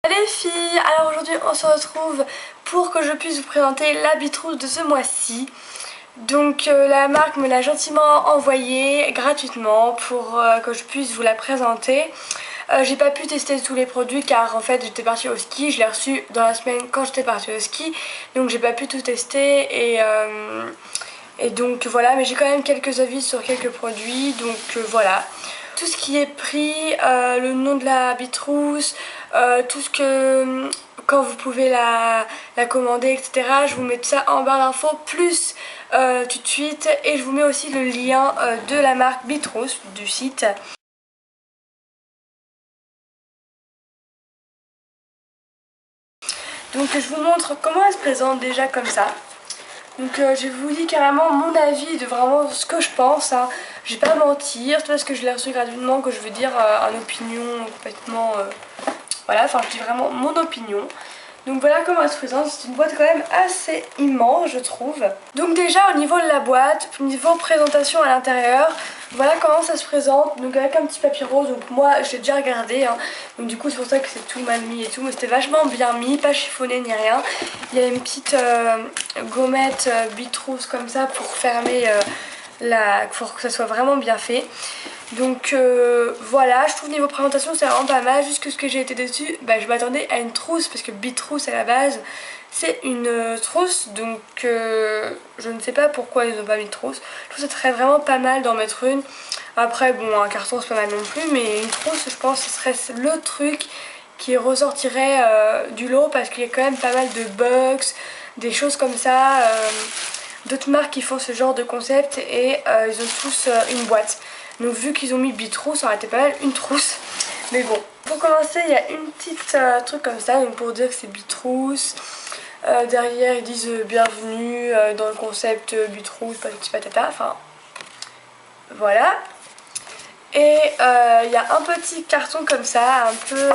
Salut les filles, alors aujourd'hui on se retrouve pour que je puisse vous présenter la Bitrouse de ce mois-ci. Donc la marque me l'a gentiment envoyée gratuitement pour que je puisse vous la présenter. J'ai pas pu tester tous les produits car en fait j'étais partie au ski, je l'ai reçu dans la semaine quand j'étais partie au ski, donc j'ai pas pu tout tester et donc voilà, mais j'ai quand même quelques avis sur quelques produits, donc voilà. Tout ce qui est prix, le nom de la Bitrouse, tout ce que quand vous pouvez la commander, etc. Je vous mets tout ça en barre d'infos plus tout de suite, et je vous mets aussi le lien de la marque Bitrouse du site. Donc je vous montre comment elle se présente déjà comme ça. Donc je vous dis carrément mon avis de vraiment ce que je pense, hein. Je vais pas mentir, c'est parce que je l'ai reçu gratuitement que je veux dire une opinion complètement... voilà, enfin je dis vraiment mon opinion. Donc voilà comment elle se présente, c'est une boîte quand même assez immense je trouve. Donc déjà au niveau de la boîte, au niveau présentation à l'intérieur, voilà comment ça se présente. Donc avec un petit papier rose, donc moi j'ai déjà regardé, hein. Donc du coup c'est pour ça que c'est tout mal mis et tout, mais c'était vachement bien mis, pas chiffonné ni rien. Il y a une petite gommette Bitrouse comme ça pour fermer pour que ça soit vraiment bien fait. Donc voilà, je trouve niveau présentation c'est vraiment pas mal. Juste que ce que j'ai été dessus, je m'attendais à une trousse parce que Bitrouse à la base c'est une trousse, donc je ne sais pas pourquoi ils n'ont pas mis de trousse. Je trouve que ça serait vraiment pas mal d'en mettre une. Après bon, un carton c'est pas mal non plus, mais une trousse je pense que ce serait le truc qui ressortirait du lot, parce qu'il y a quand même pas mal de box, des choses comme ça, d'autres marques qui font ce genre de concept, et ils ont tous une boîte. Donc vu qu'ils ont mis Bitrouse, ça aurait été pas mal une trousse. Mais bon, pour commencer il y a une petite truc comme ça, donc pour dire que c'est Bitrouse. Derrière ils disent bienvenue dans le concept Bitrouse, patati patata, enfin voilà. Et il y a un petit carton comme ça, un peu...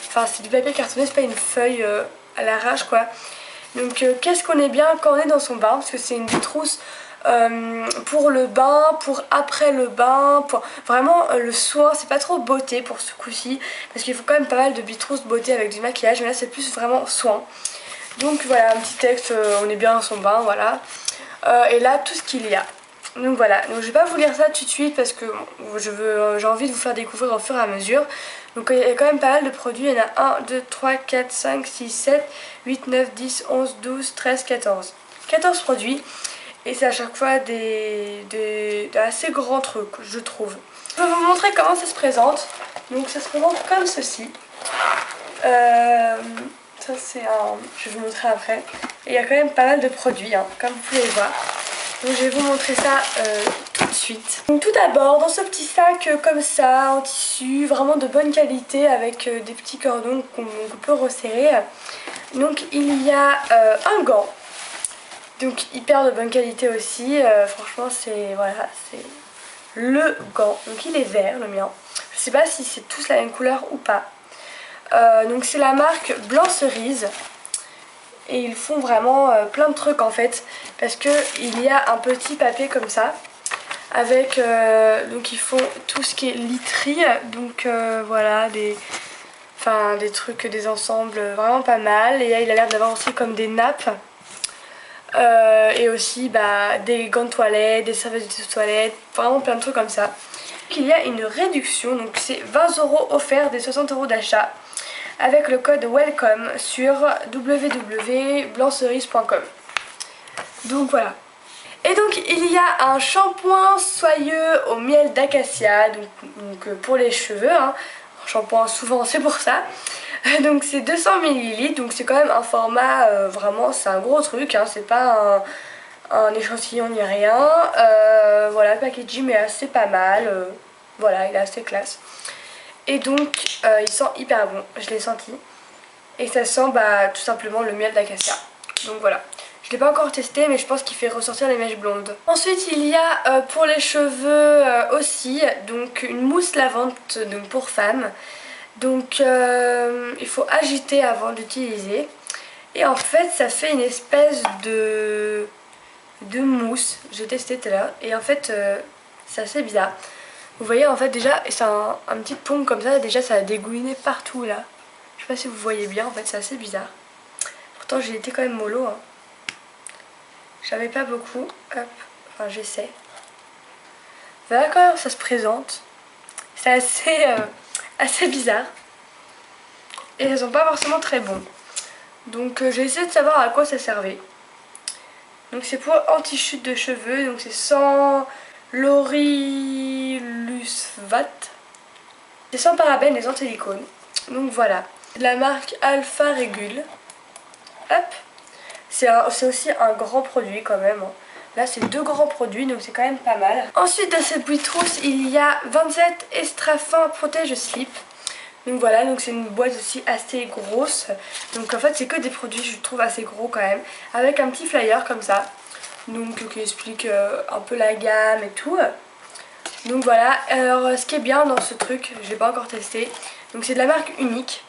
Enfin c'est du papier cartonné, c'est pas une feuille à l'arrache quoi. Donc qu'est-ce qu'on est bien quand on est dans son bain, parce que c'est une Bitrouse pour le bain, pour après le bain, pour vraiment le soin. C'est pas trop beauté pour ce coup-ci, parce qu'il faut quand même pas mal de Bitrouse beauté avec du maquillage, mais là c'est plus vraiment soin. Donc voilà, un petit texte, on est bien dans son bain, voilà. Et là tout ce qu'il y a. Donc voilà, donc je vais pas vous lire ça tout de suite parce que j'ai envie de vous faire découvrir au fur et à mesure. Donc il y a quand même pas mal de produits, il y en a 1, 2, 3, 4, 5, 6, 7, 8, 9, 10, 11, 12, 13, 14. 14 produits, et c'est à chaque fois des assez grands trucs je trouve. Je vais vous montrer comment ça se présente. Donc ça se présente comme ceci. Ça c'est un... je vais vous montrer après. Et il y a quand même pas mal de produits, hein, comme vous pouvez le voir. Donc je vais vous montrer ça tout de suite. Donc tout d'abord, dans ce petit sac comme ça, en tissu, vraiment de bonne qualité, avec des petits cordons qu'on peut resserrer. Donc il y a un gant, donc hyper de bonne qualité aussi. Franchement c'est voilà, c'est le gant. Donc il est vert le mien. Je sais pas si c'est tous la même couleur ou pas. Donc c'est la marque Blanc Cerise. Et ils font vraiment plein de trucs en fait, parce que il y a un petit papier comme ça avec donc ils font tout ce qui est literie, donc voilà des trucs, des ensembles vraiment pas mal. Et là il a l'air d'avoir aussi comme des nappes et aussi des gants de toilette, des serviettes de toilette, vraiment plein de trucs comme ça. Donc, il y a une réduction, donc c'est 20 € offerts des 60 € d'achat, avec le code WELCOME sur www.blanccerise.com. Donc voilà. Et donc il y a un shampoing soyeux au miel d'acacia, donc pour les cheveux, hein. Un shampoing souvent c'est pour ça. Donc c'est 200 ml, donc c'est quand même un format, vraiment c'est un gros truc, hein. C'est pas un échantillon ni rien. Voilà, le packaging est assez pas mal, voilà, il est assez classe. Et donc il sent hyper bon, je l'ai senti. Et ça sent tout simplement le miel d'acacia. Donc voilà. Je l'ai pas encore testé, mais je pense qu'il fait ressortir les mèches blondes. Ensuite il y a pour les cheveux aussi, donc une mousse lavande, donc pour femmes. Donc il faut agiter avant d'utiliser. Et en fait ça fait une espèce de mousse. J'ai testé tout à l'heure. Et en fait c'est assez bizarre. Vous voyez en fait déjà c'est un petit pompe comme ça, déjà ça a dégouliné partout là. sais pas si vous voyez bien, en fait c'est assez bizarre. Pourtant j'ai été quand même mollo, hein. J'avais pas beaucoup, hop, enfin j'essaie. Voilà comment ça se présente. C'est assez bizarre. Et elles sont pas forcément très bons. Donc j'ai essayé de savoir à quoi ça servait. Donc c'est pour anti-chute de cheveux, donc c'est sans laurylusfate. C'est sans parabènes et sans silicone. Donc voilà. De la marque Alpha Regule. Hop. C'est aussi un grand produit quand même. Là c'est 2 grands produits, donc c'est quand même pas mal. Ensuite dans cette boîte rousse il y a 27 extra fin protège slip. Donc voilà, donc c'est une boîte aussi assez grosse. Donc en fait c'est que des produits je trouve assez gros quand même. Avec un petit flyer comme ça. Donc qui explique un peu la gamme et tout. Donc voilà, alors ce qui est bien dans ce truc, je l'ai pas encore testé. Donc c'est de la marque Unique.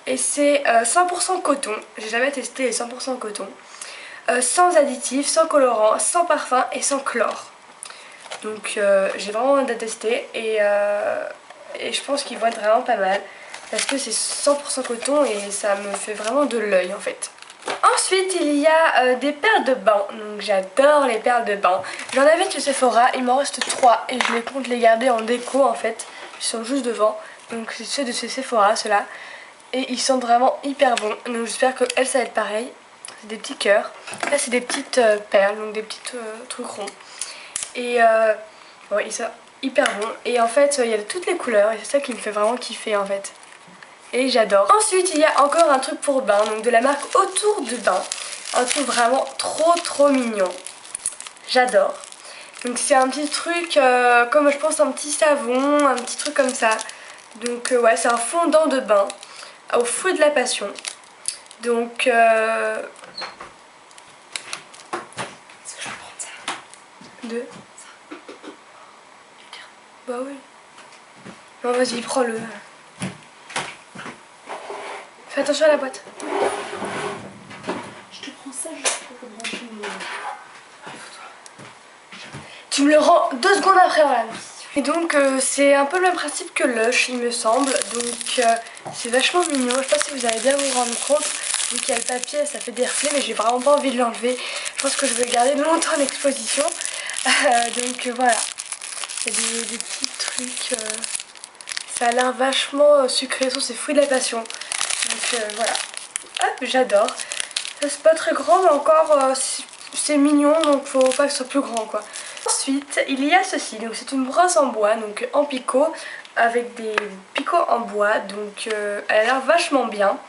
Et c'est 100% coton, j'ai jamais testé les 100% coton. Sans additifs, sans colorant, sans parfum et sans chlore. Donc j'ai vraiment hâte de tester et je pense qu'ils vont être vraiment pas mal. Parce que c'est 100% coton et ça me fait vraiment de l'œil en fait. Ensuite il y a des perles de bain, donc j'adore les perles de bain. J'en avais chez Sephora, il m'en reste 3 et je les compte les garder en déco en fait. Ils sont juste devant, donc c'est ceux de chez Sephora ceux-là. Et ils sentent vraiment hyper bons, donc j'espère que elles ça va être pareil. C'est des petits cœurs, là c'est des petites perles, donc des petits trucs ronds. Et ouais, ils sont hyper bons et en fait il y a de toutes les couleurs et c'est ça qui me fait vraiment kiffer en fait. Et j'adore. Ensuite il y a encore un truc pour bain, donc de la marque Autour de Bain. Un truc vraiment trop mignon. J'adore. Donc c'est un petit truc comme je pense un petit savon, un petit truc comme ça. Donc ouais c'est un fondant de bain au fruit de la passion. Donc je vais prendre ça. Bah oui. Non vas-y prends-le. Fais attention à la boîte. Je te prends ça juste pour brancher mon... Tu me le rends 2 secondes après, voilà. Et donc c'est un peu le même principe que Lush il me semble. Donc c'est vachement mignon. Je sais pas si vous allez bien vous rendre compte. Vu qu'il y a le papier ça fait des reflets mais j'ai vraiment pas envie de l'enlever. Je pense que je vais le garder longtemps en exposition. Donc voilà. Il y a des petits trucs. Ça a l'air vachement sucré. C'est fruits de la passion. Donc voilà. Hop, j'adore. C'est pas très grand mais encore c'est mignon donc faut pas que ce soit plus grand quoi. Ensuite il y a ceci, donc c'est une brosse en bois, donc en picot avec des picots en bois, donc elle a l'air vachement bien.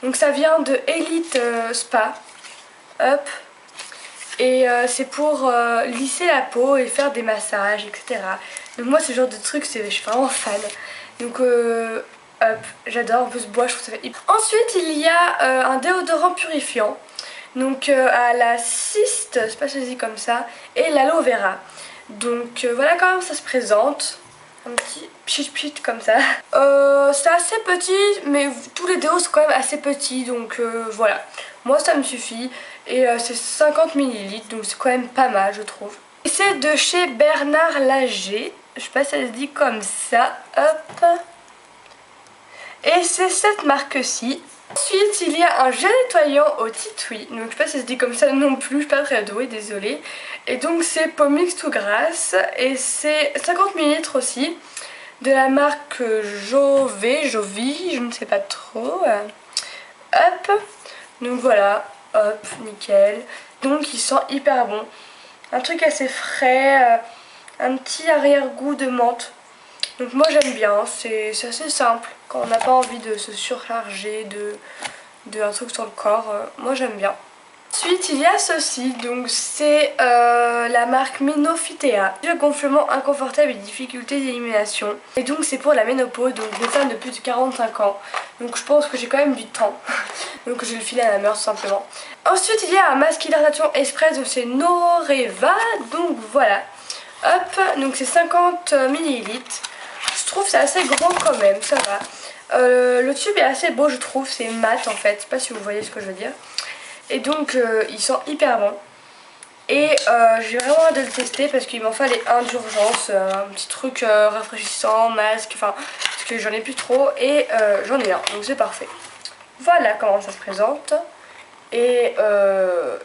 Donc ça vient de Elite Spa, hop, et c'est pour lisser la peau et faire des massages etc. Donc moi ce genre de truc je suis vraiment fan. Donc hop, j'adore, en plus bois je trouve ça fait hyper. Ensuite il y a un déodorant purifiant. Donc à la cyste, c'est pas choisi comme ça, et l'aloe vera. Donc voilà comment ça se présente. Un petit pchit comme ça. C'est assez petit, mais tous les déos sont quand même assez petits, donc voilà. Moi ça me suffit, et c'est 50 ml, donc c'est quand même pas mal je trouve. Et c'est de chez Bernard Laget, je sais pas si ça se dit comme ça, hop. Et c'est cette marque-ci. Ensuite il y a un gel nettoyant au titouille, donc je sais pas si ça se dit comme ça non plus, je suis pas très douée, désolée. Et donc c'est Pomix tout grasse et c'est 50 ml aussi, de la marque Jovi, je ne sais pas trop. Hop, donc voilà, hop, nickel. Donc il sent hyper bon, un truc assez frais, un petit arrière-goût de menthe. Donc moi j'aime bien, c'est assez simple quand on n'a pas envie de se surcharger de un truc sur le corps, moi j'aime bien. Ensuite il y a ceci, donc c'est la marque Minophytea. Le gonflement inconfortable et difficulté d'élimination. Et donc c'est pour la ménopause, donc des femmes de plus de 45 ans. Donc je pense que j'ai quand même du temps. Donc je vais le filer à la mère tout simplement. Ensuite il y a un masque hydratation express, donc c'est Noreva, donc voilà. Hop, donc c'est 50 ml. Je trouve c'est assez grand quand même, ça va. Le tube est assez beau je trouve, c'est mat en fait, je sais pas si vous voyez ce que je veux dire. Et donc il sent hyper bon. Et j'ai vraiment hâte de le tester parce qu'il m'en fallait un d'urgence, un petit truc rafraîchissant, masque, enfin que j'en ai plus trop et j'en ai un, donc c'est parfait. Voilà comment ça se présente. Et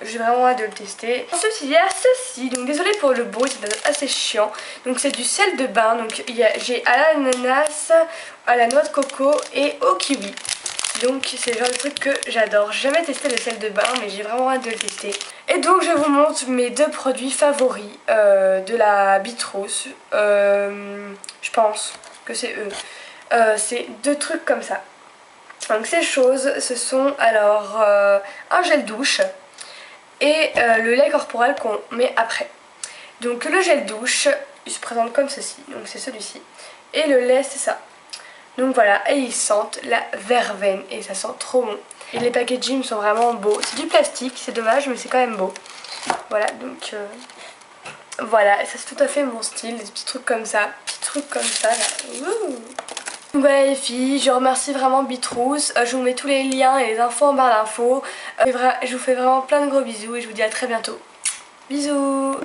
j'ai vraiment hâte de le tester. Ensuite il y a ceci, donc désolé pour le bruit, c'est assez chiant. Donc c'est du sel de bain, donc j'ai à l'ananas, à la noix de coco et au kiwi. Donc c'est le genre de truc que j'adore. J'ai jamais testé le sel de bain mais j'ai vraiment hâte de le tester. Et donc je vous montre mes deux produits favoris de la Bitrose. Je pense que c'est eux. C'est deux trucs comme ça. Donc ces choses, ce sont alors un gel douche et le lait corporel qu'on met après. Donc le gel douche, il se présente comme ceci, donc c'est celui-ci. Et le lait, c'est ça. Donc voilà, et ils sentent la verveine et ça sent trop bon. Et les packaging sont vraiment beaux. C'est du plastique, c'est dommage, mais c'est quand même beau. Voilà, donc voilà, ça c'est tout à fait mon style, des petits trucs comme ça. Petits trucs comme ça là. Ouh. Donc voilà les filles, je remercie vraiment Bitrose, je vous mets tous les liens et les infos en barre d'infos. Je vous fais vraiment plein de gros bisous et je vous dis à très bientôt. Bisous.